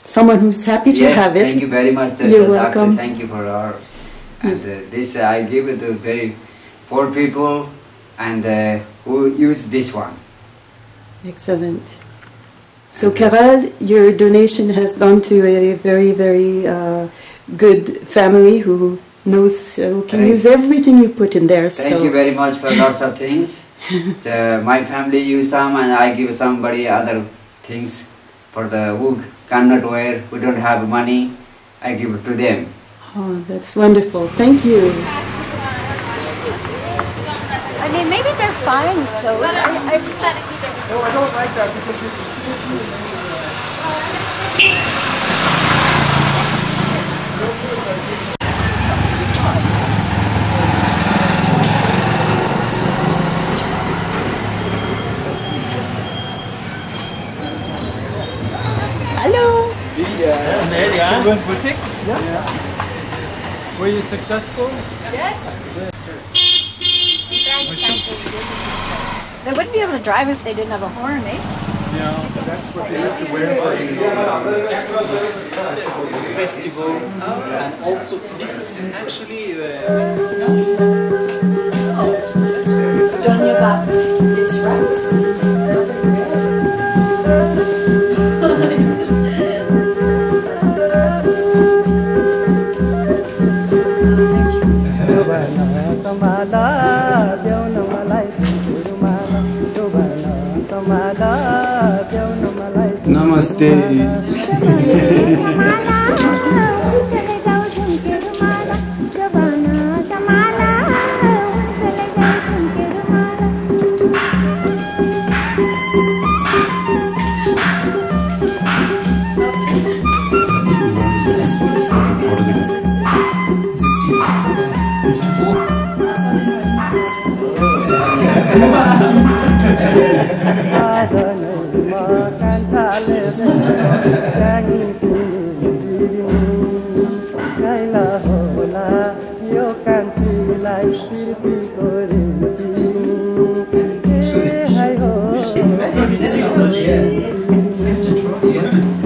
Someone who's happy to have it. Thank you very much. You're welcome. Thank you for our this. I give it to very poor people and who use this one. Excellent. So Carole, your donation has gone to a very, very good family who knows, can use everything you put in there. Thank you very much for lots of things. My family use some and I give somebody other things for the who cannot wear, who don't have money, I give it to them. Oh, that's wonderful. Thank you. I mean, maybe they're fine, so No, I don't like that because Hello. You went boutique? Yeah. Were you successful? yes. They wouldn't be able to drive if they didn't have a horn, eh? Yeah, that's what they used to wear for the festival. And also, this is actually Doña Bab, it's rice. Namaste.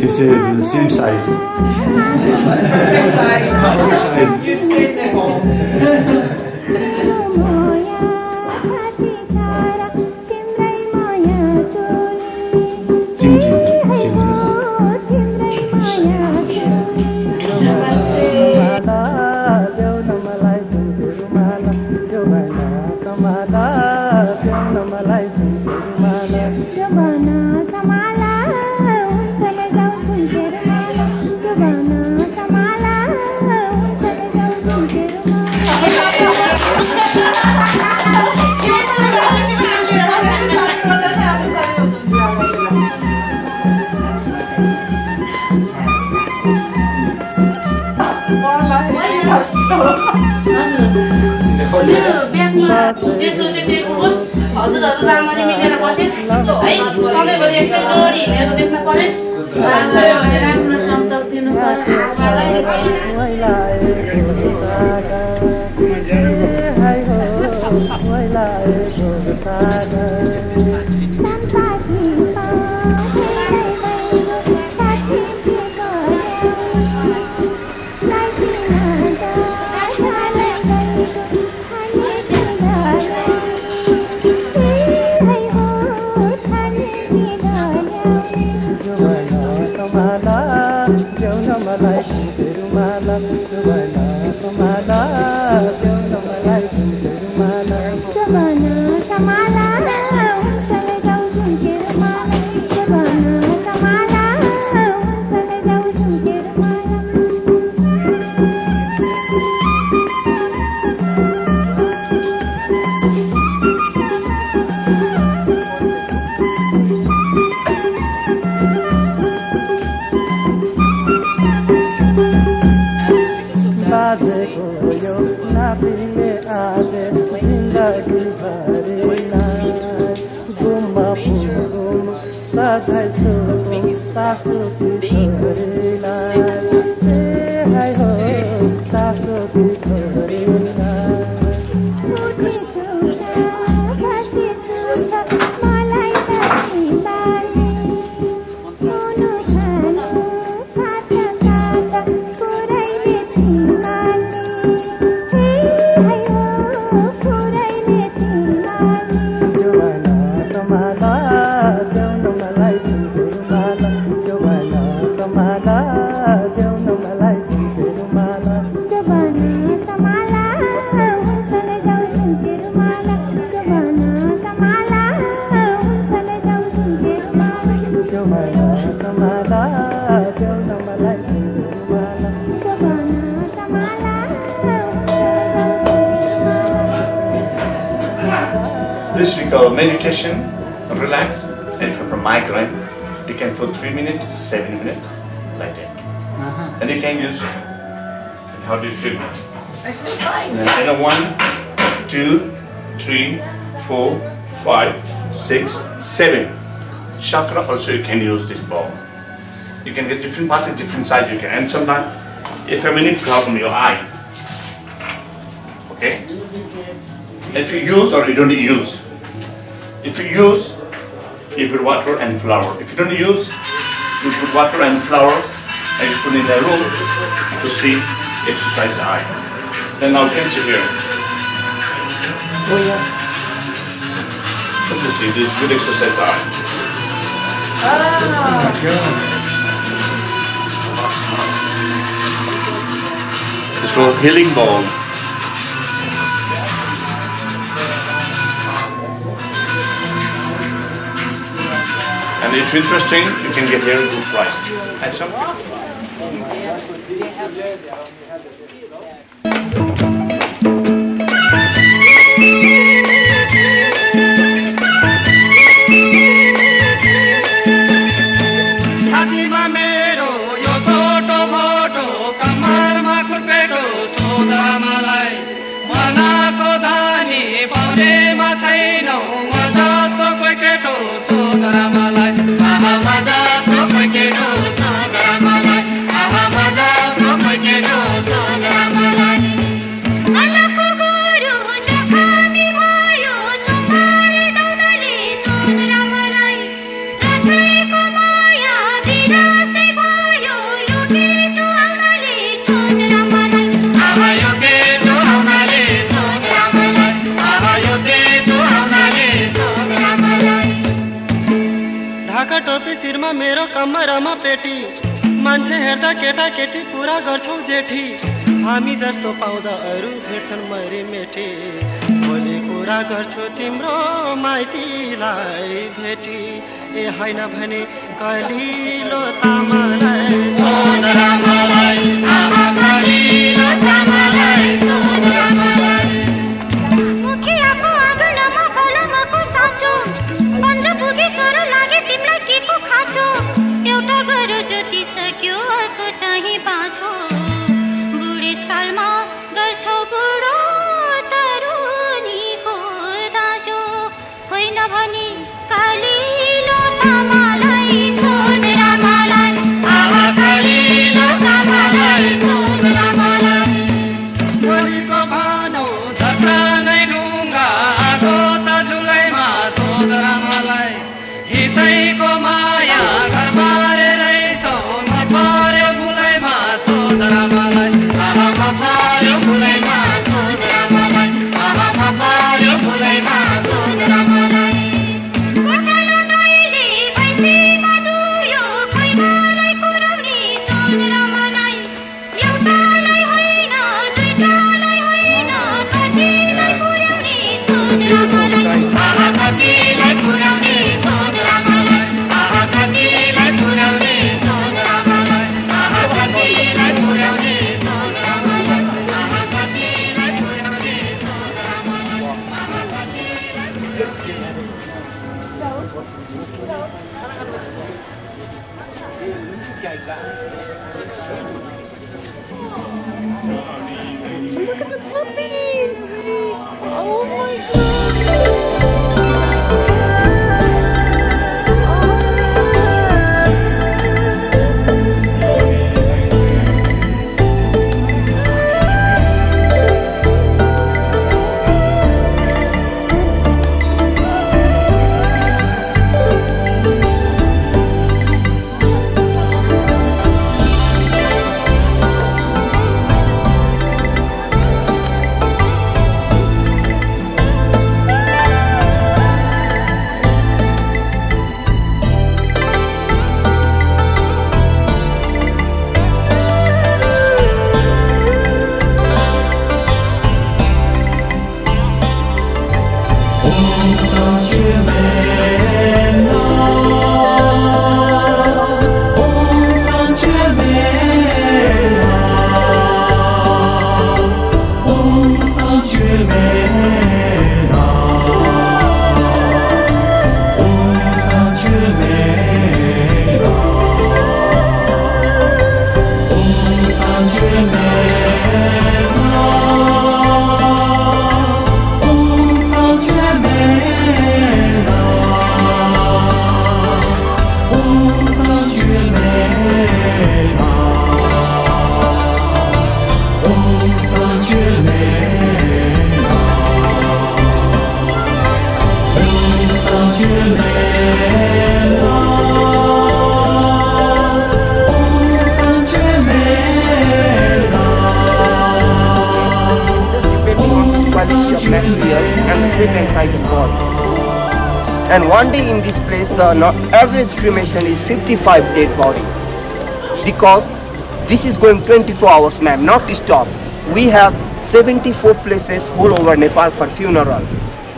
It's the same size. Perfect size. You stay at home. ब्यागमा जेसो चाहिँ होस् हजुरहरु राम्ररी मिलेर बसेस् है सधैँभरि यस्तै जोडी हिँडेको देख्न परेस् राम्रो संस्कार दिनु This we call meditation, relax. And if you're from migraine, you can put 3 minutes, 7 minutes, like that. And you can use, how do you feel? I feel fine. And a 1, 2, 3, 4, 5, 6, 7. Chakra also you can use this ball. You can get different parts, different size you can. And sometimes, if you have any problem in your eye, okay? If you use or you don't use. If you use, you put water and flour. If you don't use, you put water and flour and you put in the room to see, exercise the eye. Then now you can see here. Oh yeah. Look to see, this good exercise the eye. It's for healing ball. And if interesting, you can get here a good price. And some. Mana ko dhani paune ma chainau ma jasto koi महिनामा मेरो कमरमा पेटी मान्छे हेर्दा केटा केटी कुरा गर्छौ जेठी हामी जस्तो पाउँदा अरू भेट्छन् मरी मेटी भोलि कुरा गर्छु तिम्रो माइतीलाई भेटी ए होइन भने कलिलो तामालाई सोधरा मलाई आमा कलिलो तामालाई सोधरा मलाई मुखियाको आँगनमा कलमको साँचो बन्द पुगे स्वर लागे तिमीलाई के को खाँचो एउटा गरो ज्योति सक्यो अर्को चाहिँ बाँचो बुढेसकालमा गर्छौ बुढो तरुनीको दाजो होइन भने कालिलो तामालाई सोधरा मलाई आमा कालिलो तामालाई सोधरा मलाई भोलिको भानौ झट्टा नै ढुङ्गा आगो त जुलैमा सोधरा मलाई हितैको माया घर पारेरै छौ नपर्यो भुलैमा सोधरा मलाई आमा पर्यो भुलैमा सोधरा मलाई आमा पर्यो भुलैमा सोधरा मलाई गोठालो गाईले भैँसीमा दुयो खोइ मलाई पुर्याउने सोधरा मलाई एउटालाई होइन दुईटालाई होइन कतिलाई पुर्याउने सोधरा मलाई आमा कतिलाई पुर्याउने सोधरा मलाई आमा कतिलाई पुर्याउने सोधरा मलाई आमा कतिलाई पुर्याउने सोधरा मलाई आमा कतिलाई पुर्याउने सोधरा Look at the puppy! Oh my God! And one day in this place, the average cremation is 55 dead bodies. Because this is going 24 hours, ma'am, not stop. We have 74 places all over Nepal for funeral.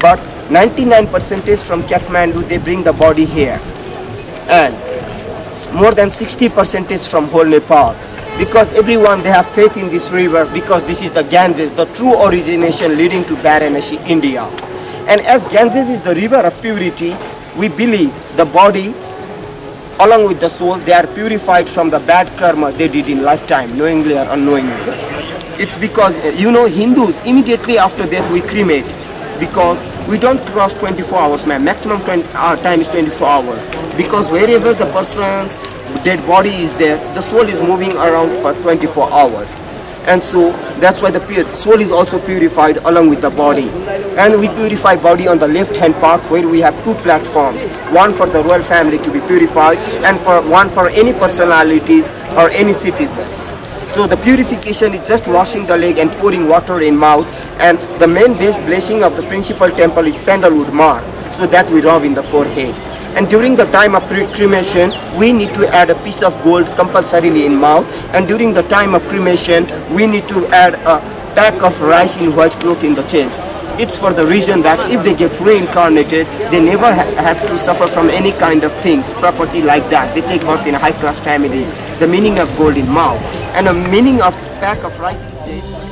But 99% from Kathmandu, they bring the body here. And more than 60% is from whole Nepal. Because everyone, they have faith in this river, because this is the Ganges, the true origination leading to Varanasi, India. And as Ganges is the river of purity, we believe the body, along with the soul, they are purified from the bad karma they did in lifetime, knowingly or unknowingly. It's because, you know, Hindus, immediately after death we cremate, because we don't cross 24 hours, ma'am. Maximum time is 24 hours. Because wherever the person's dead body is there, the soul is moving around for 24 hours. And so that's why the soul is also purified along with the body. And we purify body on the left hand part, where we have two platforms, one for the royal family to be purified and one for any personalities or any citizens. So the purification is just washing the leg and pouring water in mouth, and the main base blessing of the principal temple is sandalwood mark, so that we rub in the forehead. And during the time of cremation, we need to add a piece of gold compulsorily in mouth. And during the time of cremation, we need to add a pack of rice in white cloth in the chest. It's for the reason that if they get reincarnated, they never have to suffer from any kind of things, property like that. They take birth in a high-class family. The meaning of gold in mouth. And a meaning of pack of rice in chest.